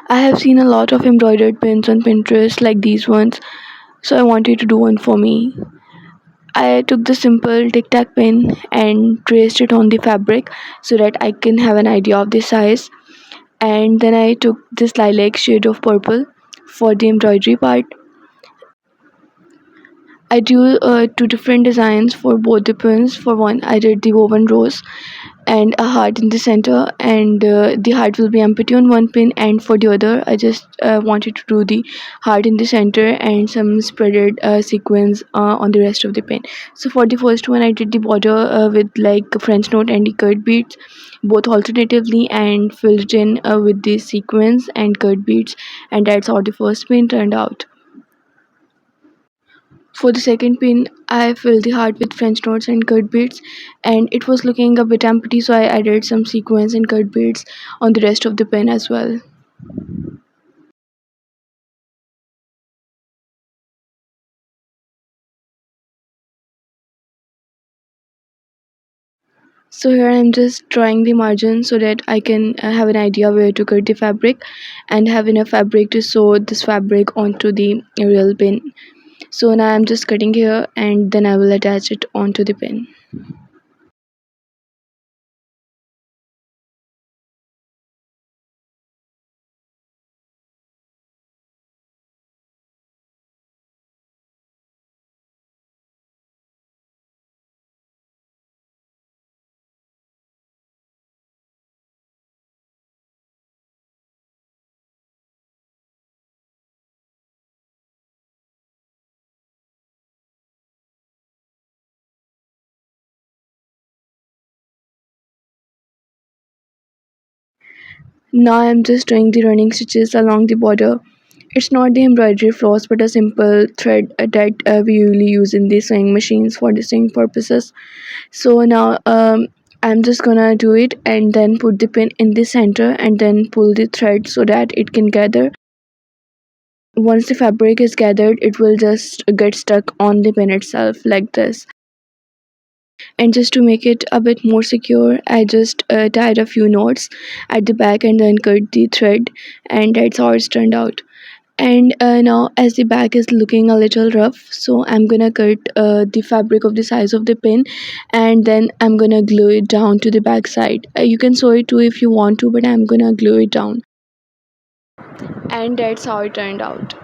I have seen a lot of embroidered pins on Pinterest like these ones, so I wanted to do one for me. I took the simple tic tac pin and traced it on the fabric so that I can have an idea of the size. And then I took this lilac shade of purple for the embroidery part. I drew two different designs for both the pins. For one, I did the woven rose and a heart in the center, and the heart will be empty on one pin, and for the other I just wanted to do the heart in the center and some spreaded sequins on the rest of the pin. So for the first one I did the border with like a French knot and the cut beads, both alternatively, and filled it in with the sequins and cut beads, and that's how the first pin turned out. For the second pin, I filled the heart with French knots and cut beads, and it was looking a bit empty, so I added some sequins and cut beads on the rest of the pin as well. So here I'm just drawing the margin so that I can have an idea where to cut the fabric and have enough fabric to sew this fabric onto the real pin. So now I'm just cutting here and then I will attach it onto the pin. Now I'm just doing the running stitches along the border. It's not the embroidery floss but a simple thread that we usually use in the sewing machines for the sewing purposes. So now I'm just gonna do it and then put the pin in the center and then pull the thread so that it can gather. Once the fabric is gathered, it will just get stuck on the pin itself like this. And just to make it a bit more secure, I just tied a few knots at the back and then cut the thread, and that's how it's turned out. And now as the back is looking a little rough, so I'm gonna cut the fabric of the size of the pin, and then I'm gonna glue it down to the back side. You can sew it too if you want to, but I'm gonna glue it down, and that's how it turned out.